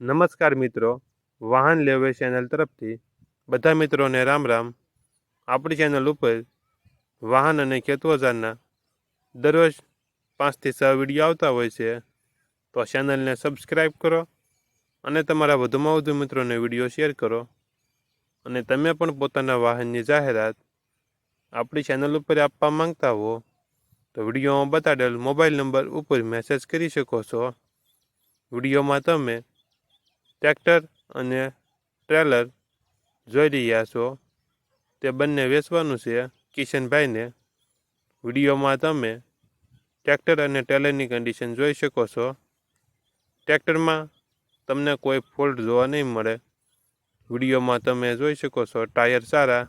નમસ્કાર મિત્રો, વાહન લેવે ચેનલ તરફથી બધા મિત્રોને રામ રામ। આપણી ચેનલ ઉપર વાહન અને ખેતવજારના દરરોજ 5 થી 6 વિડીયો આવતા હોય છે, તો ચેનલને સબસ્ક્રાઈબ કરો અને તમારા વધુમાં વધુ મિત્રોને વિડીયો શેર કરો। અને તમે પણ પોતાના વાહનની જાહેરાત આપણી ચેનલ ઉપર આપવા માંગતા હો તો વિડીયોમાં બતાડેલ મોબાઈલ નંબર ઉપર મેસેજ કરી શકો છો। વિડીયોમાં તમે ટ્રેક્ટર અને ટ્રેલર જોઈ રહ્યા છો, તે બંને વેચવાનું છે કિશનભાઈને। વિડીયોમાં તમે ટ્રેક્ટર અને ટ્રેલરની કન્ડિશન જોઈ શકો છો। ટ્રેક્ટરમાં તમને કોઈ ફોલ્ટ જોવા નહીં મળે। વિડીયોમાં તમે જોઈ શકો છો ટાયર સારા,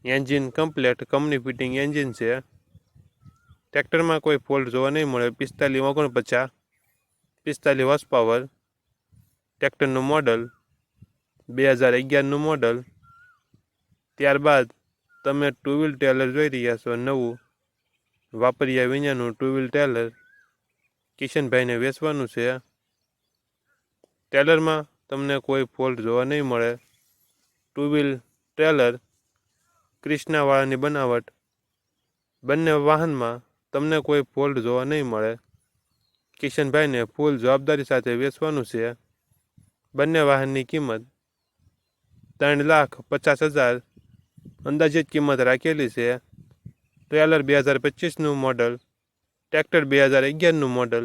engine complete company fitting engine છે। ટ્રેક્ટરમાં કોઈ ફોલ્ટ જોવા નહીં મળે। 4549 45 હોર્સ પાવર ટ્રેક્ટરનું મોડલ 2011નું મોડલ। ત્યારબાદ તમે ટુ વ્હીલ ટ્રેલર જોઈ રહ્યા છો, નવું વાપર્યા વિનાનું ટુ વ્હીલ ટ્રેલર કિશનભાઈને વેચવાનું છે। ટ્રેલરમાં તમને કોઈ ફોલ્ટ જોવા નહીં મળે। ટુ વ્હીલ ટ્રેલર ક્રિષ્નાવાળાની બનાવટ, બંને વાહનમાં તમને કોઈ ફોલ્ટ જોવા નહીં મળે। કિશનભાઈને ફૂલ જવાબદારી સાથે વેચવાનું છે। બંને વાહનની કિંમત 3,50,000 અંદાજિત કિંમત રાખેલી છે। ટ્રેલર 2025નું મોડલ, ટ્રેક્ટર 2011નું મોડલ।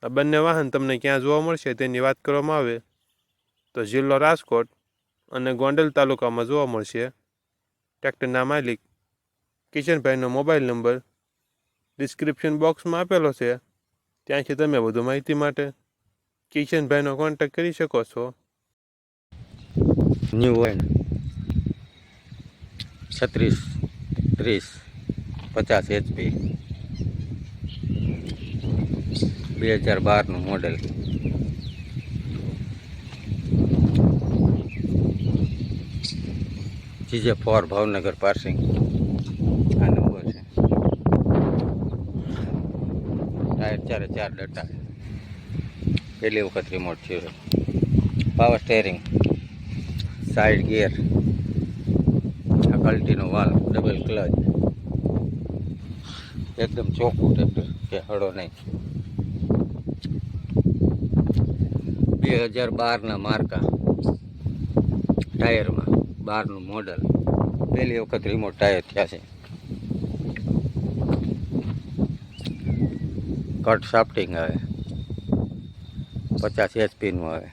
આ બંને વાહન તમને ક્યાં જોવા મળશે તેની વાત કરવામાં આવે તો જિલ્લો રાજકોટ અને ગોંડલ તાલુકામાં જોવા મળશે। ટ્રેક્ટરના માલિક કિશનભાઈનો મોબાઈલ નંબર ડિસ્ક્રિપ્શન બોક્સમાં આપેલો છે, ત્યાંથી તમે વધુ માહિતી માટે કિશનભાઈનો કોન્ટેક્ટ કરી શકો છો। ન્યૂ વાઇન 36 30 50 HP 2012નું મોડેલ। GJ4 ભાવનગર પાર્સિંગ આ નંબર છે। ટાયર 4 ડટા, પહેલી વખત રિમોટ છે। પાવર સ્ટેરિંગ, સાઈડ ગિયર, કલ્ટીનો વાલ્વ, ડબલ ક્લચ, એકદમ ચોખ્ખું ટ્રેક્ટર, કે હળો નહીં। 2012ના માર્કા, ટાયરમાં 12નું મોડલ, પહેલી વખત રિમોટ ટાયર થયા છે। કટ શાફ્ટિંગ આવે, 50 HPનું આવે,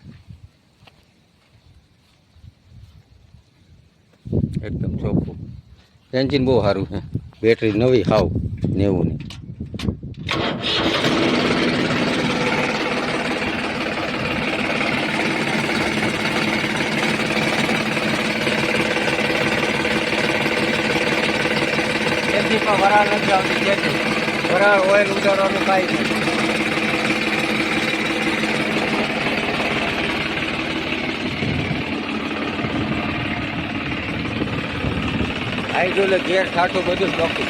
એકદમ ચોખ્ખું। એન્જિન બહુ સારું છે, બેટરી નવી હાવ 90ની। એન્જિનમાં વરાળ નથી આવતી, જેથી વરાળ ઓઇલ ઉડાડવાનું કાંઈ નથી। હાઇડ્રોલિક ગેર ઠાઠું બધું ચોખ્ખું।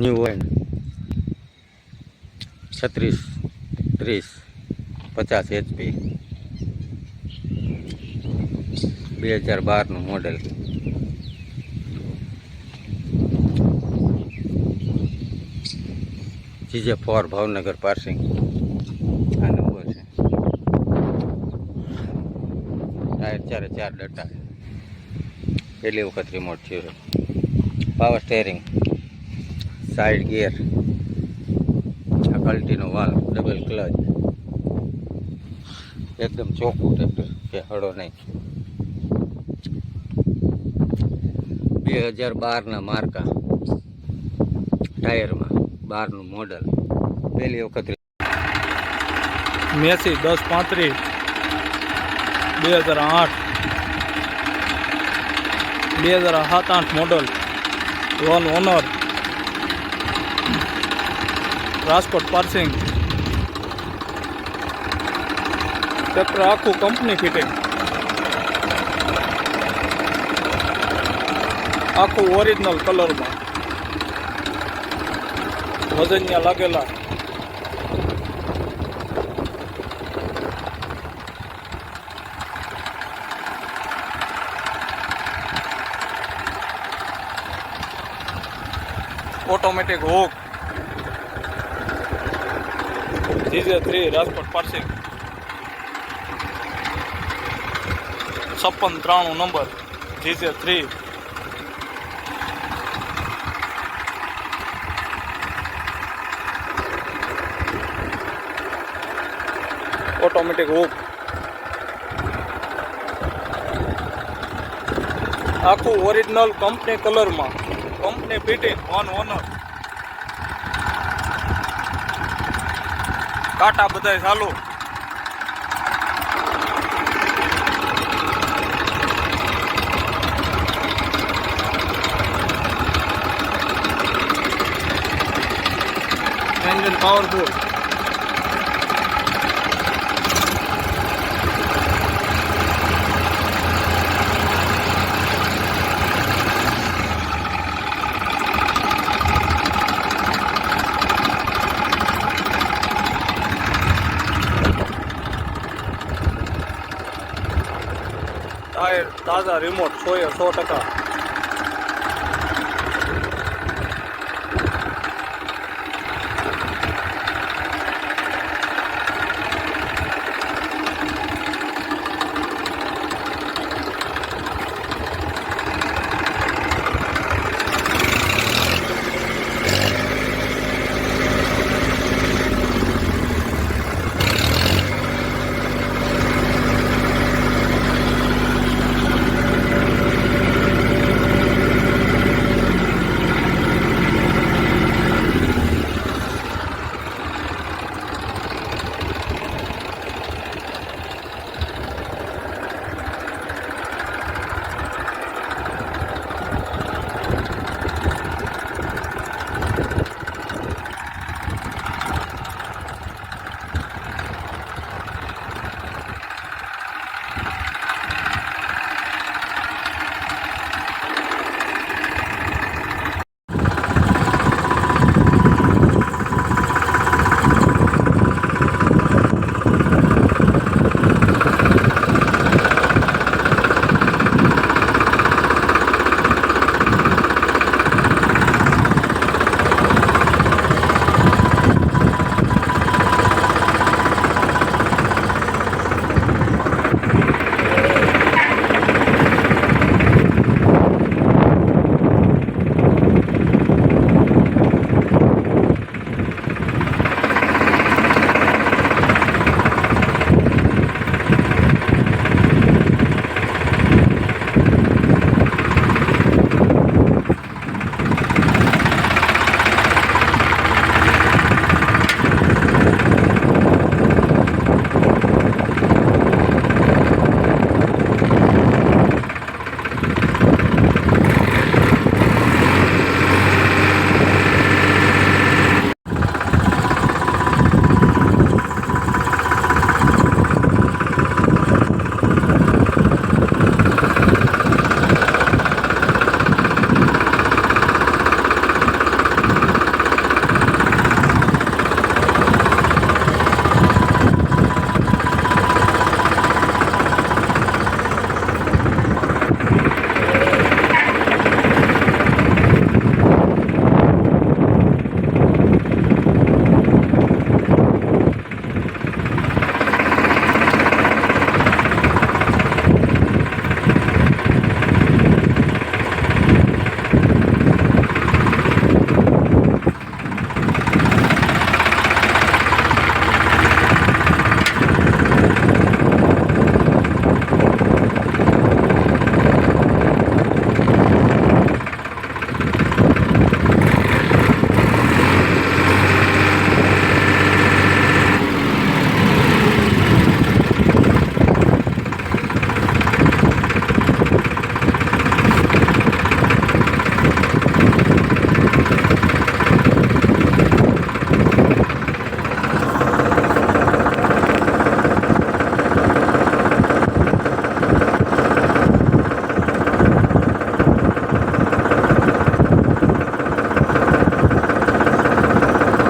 ન્યૂ વાઇન 36 30 50 HP 2012નું મોડેલ। GJ4 ભાવનગર પાર્સિંગ આ નંબર છે। ટાયર 4 ડટા, પહેલી વખત રિમોટ છે। પાવર સ્ટેરિંગ, સાઈડ ગિયર, કલ્ટીનો વાલ્વ, ડબલ ક્લચ, એકદમ ચોખ્ખું ટ્રેક્ટર, કે હળો નહીં। 2012ના માર્કા, ટાયરમાં 12નું મોડલ, પહેલી વખત Massey 1035 2008 2007-8 model. One owner, Rajkot passing, tractor આખું કંપની ફિટિંગ, આખું ઓરિજિનલ કલરમાં, વજનિયા લાગેલા. Automatic hook, GJ3 Rajkot passing, 5693 number, GJ3. Automatic hook, આખું ઓરિજિનલ કંપની કલરમાં, કંપની ફિટિંગ, વન ઓનર, કાંટા બધાય ચાલુ. Engine powerful. ટાયર તાજા, રિમોટ 100%